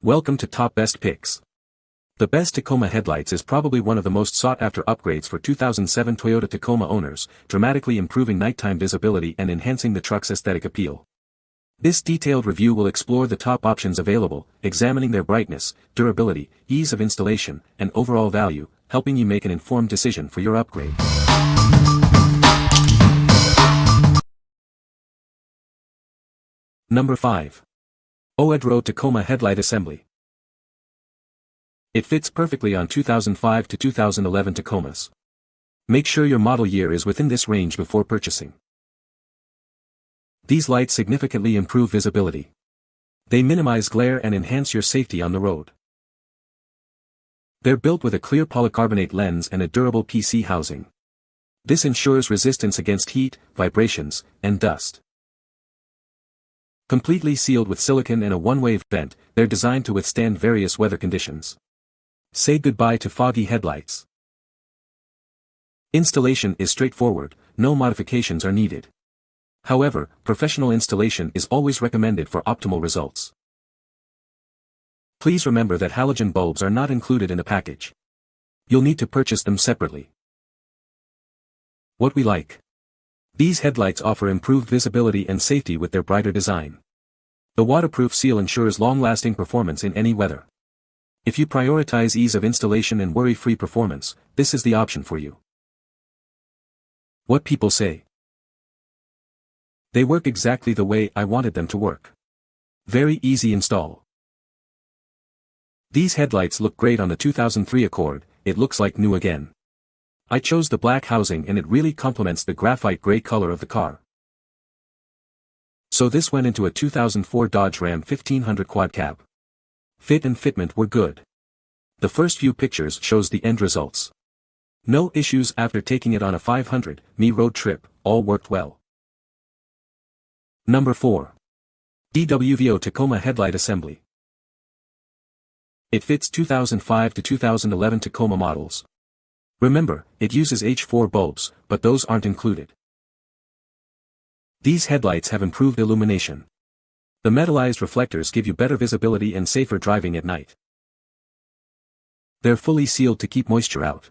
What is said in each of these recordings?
Welcome to Top Best Picks. The best Tacoma headlights is probably one of the most sought-after upgrades for 2007 Toyota Tacoma owners, dramatically improving nighttime visibility and enhancing the truck's aesthetic appeal. This detailed review will explore the top options available, examining their brightness, durability, ease of installation, and overall value, helping you make an informed decision for your upgrade. Number 5. oEdRo Tacoma Headlight Assembly. It fits perfectly on 2005 to 2011 Tacomas. Make sure your model year is within this range before purchasing. These lights significantly improve visibility. They minimize glare and enhance your safety on the road. They're built with a clear polycarbonate lens and a durable PC housing. This ensures resistance against heat, vibrations, and dust. Completely sealed with silicone and a one-way vent, they're designed to withstand various weather conditions. Say goodbye to foggy headlights. Installation is straightforward, no modifications are needed. However, professional installation is always recommended for optimal results. Please remember that halogen bulbs are not included in the package. You'll need to purchase them separately. What we like. These headlights offer improved visibility and safety with their brighter design. The waterproof seal ensures long-lasting performance in any weather. If you prioritize ease of installation and worry-free performance, this is the option for you. What people say. They work exactly the way I wanted them to work. Very easy install. These headlights look great on the 2003 Accord, it looks like new again. I chose the black housing and it really complements the graphite gray color of the car. So this went into a 2004 Dodge Ram 1500 quad cab. Fit and fitment were good. The first few pictures shows the end results. No issues after taking it on a 500mi road trip, all worked well. Number 4. DWVO Tacoma Headlight Assembly. It fits 2005 to 2011 Tacoma models. Remember, it uses H4 bulbs, but those aren't included. These headlights have improved illumination. The metallized reflectors give you better visibility and safer driving at night. They're fully sealed to keep moisture out.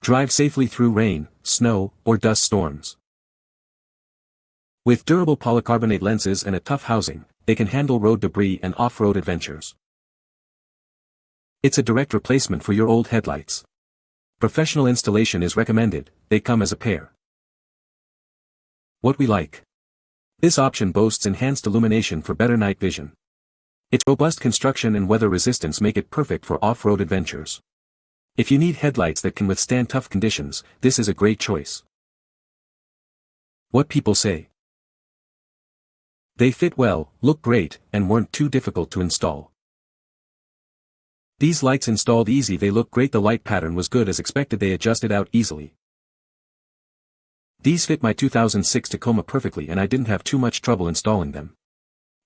Drive safely through rain, snow, or dust storms. With durable polycarbonate lenses and a tough housing, they can handle road debris and off-road adventures. It's a direct replacement for your old headlights. Professional installation is recommended, they come as a pair. What we like. This option boasts enhanced illumination for better night vision. Its robust construction and weather resistance make it perfect for off-road adventures. If you need headlights that can withstand tough conditions, this is a great choice. What people say. They fit well, look great, and weren't too difficult to install. These lights installed easy, they look great, the light pattern was good as expected, they adjusted out easily. These fit my 2006 Tacoma perfectly and I didn't have too much trouble installing them.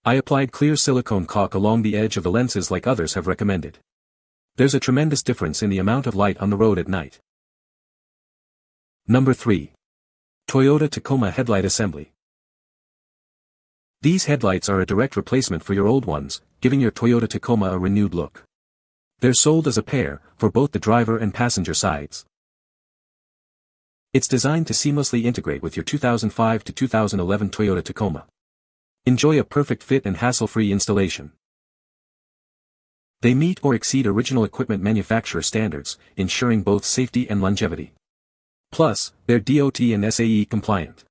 I applied clear silicone caulk along the edge of the lenses like others have recommended. There's a tremendous difference in the amount of light on the road at night. Number 3. Toyota Tacoma Headlight Assembly. These headlights are a direct replacement for your old ones, giving your Toyota Tacoma a renewed look. They're sold as a pair, for both the driver and passenger sides. It's designed to seamlessly integrate with your 2005 to 2011 Toyota Tacoma. Enjoy a perfect fit and hassle-free installation. They meet or exceed original equipment manufacturer standards, ensuring both safety and longevity. Plus, they're DOT and SAE compliant.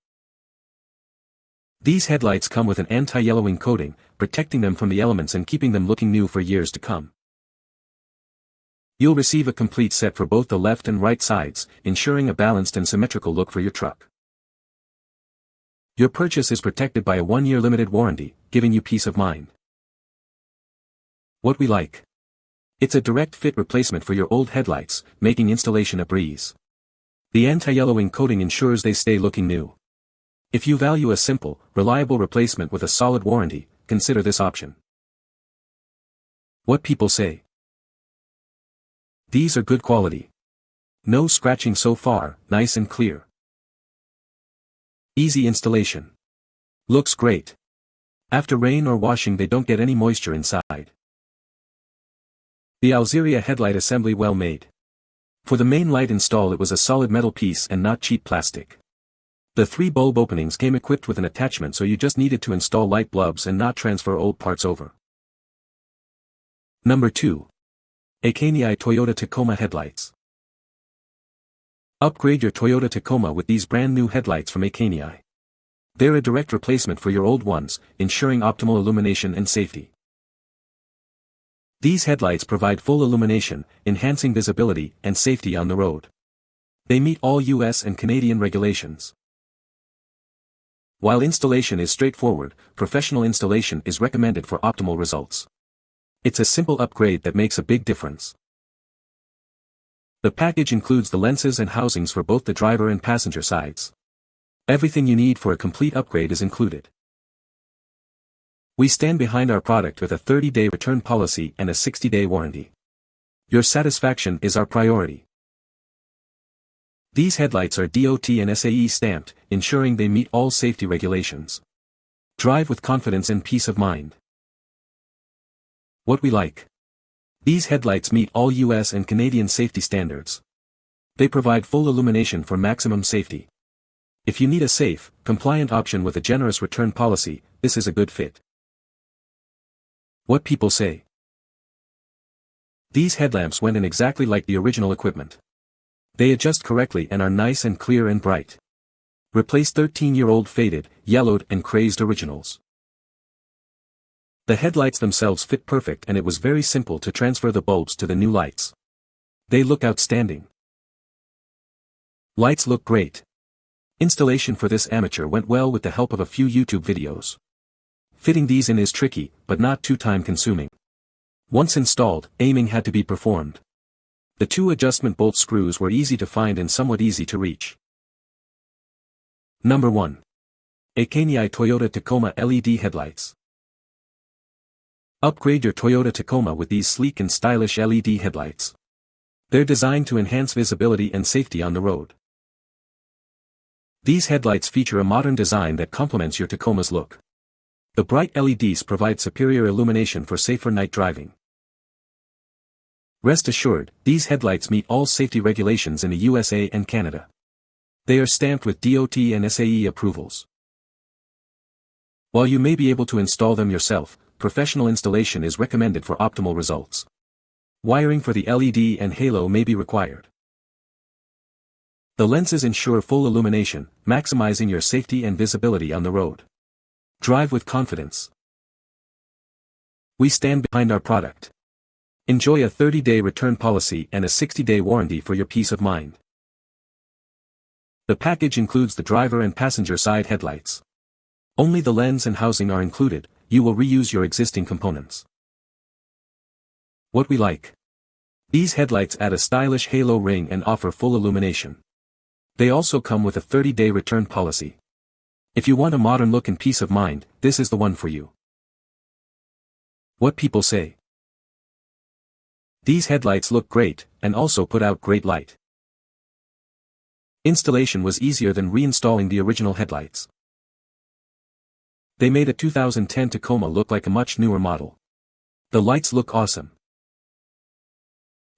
These headlights come with an anti-yellowing coating, protecting them from the elements and keeping them looking new for years to come. You'll receive a complete set for both the left and right sides, ensuring a balanced and symmetrical look for your truck. Your purchase is protected by a 1-year limited warranty, giving you peace of mind. What we like. It's a direct fit replacement for your old headlights, making installation a breeze. The anti-yellowing coating ensures they stay looking new. If you value a simple, reliable replacement with a solid warranty, consider this option. What people say. These are good quality. No scratching so far, nice and clear. Easy installation. Looks great. After rain or washing they don't get any moisture inside. The Alzeria headlight assembly well made. For the main light install it was a solid metal piece and not cheap plastic. The 3 bulb openings came equipped with an attachment, so you just needed to install light bulbs and not transfer old parts over. Number 2. ACANII Toyota Tacoma Headlights. Upgrade your Toyota Tacoma with these brand new headlights from ACANII. They're a direct replacement for your old ones, ensuring optimal illumination and safety. These headlights provide full illumination, enhancing visibility and safety on the road. They meet all US and Canadian regulations. While installation is straightforward, professional installation is recommended for optimal results. It's a simple upgrade that makes a big difference. The package includes the lenses and housings for both the driver and passenger sides. Everything you need for a complete upgrade is included. We stand behind our product with a 30-day return policy and a 60-day warranty. Your satisfaction is our priority. These headlights are DOT and SAE stamped, ensuring they meet all safety regulations. Drive with confidence and peace of mind. What we like. These headlights meet all US and Canadian safety standards. They provide full illumination for maximum safety. If you need a safe, compliant option with a generous return policy, this is a good fit. What people say. These headlamps went in exactly like the original equipment. They adjust correctly and are nice and clear and bright. Replace 13-year-old faded, yellowed and crazed originals. The headlights themselves fit perfect and it was very simple to transfer the bulbs to the new lights. They look outstanding. Lights look great. Installation for this amateur went well with the help of a few YouTube videos. Fitting these in is tricky, but not too time-consuming. Once installed, aiming had to be performed. The 2 adjustment bolt screws were easy to find and somewhat easy to reach. Number 1. ACANII Toyota Tacoma LED Headlights. Upgrade your Toyota Tacoma with these sleek and stylish LED headlights. They're designed to enhance visibility and safety on the road. These headlights feature a modern design that complements your Tacoma's look. The bright LEDs provide superior illumination for safer night driving. Rest assured, these headlights meet all safety regulations in the USA and Canada. They are stamped with DOT and SAE approvals. While you may be able to install them yourself, professional installation is recommended for optimal results. Wiring for the LED and halo may be required. The lenses ensure full illumination, maximizing your safety and visibility on the road. Drive with confidence. We stand behind our product. Enjoy a 30-day return policy and a 60-day warranty for your peace of mind. The package includes the driver and passenger side headlights. Only the lens and housing are included, you will reuse your existing components. What we like. These headlights add a stylish halo ring and offer full illumination. They also come with a 30-day return policy. If you want a modern look and peace of mind, this is the one for you. What people say. These headlights look great, and also put out great light. Installation was easier than reinstalling the original headlights. They made a 2010 Tacoma look like a much newer model. The lights look awesome.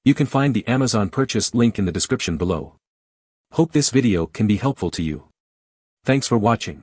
You can find the Amazon purchase link in the description below. Hope this video can be helpful to you. Thanks for watching.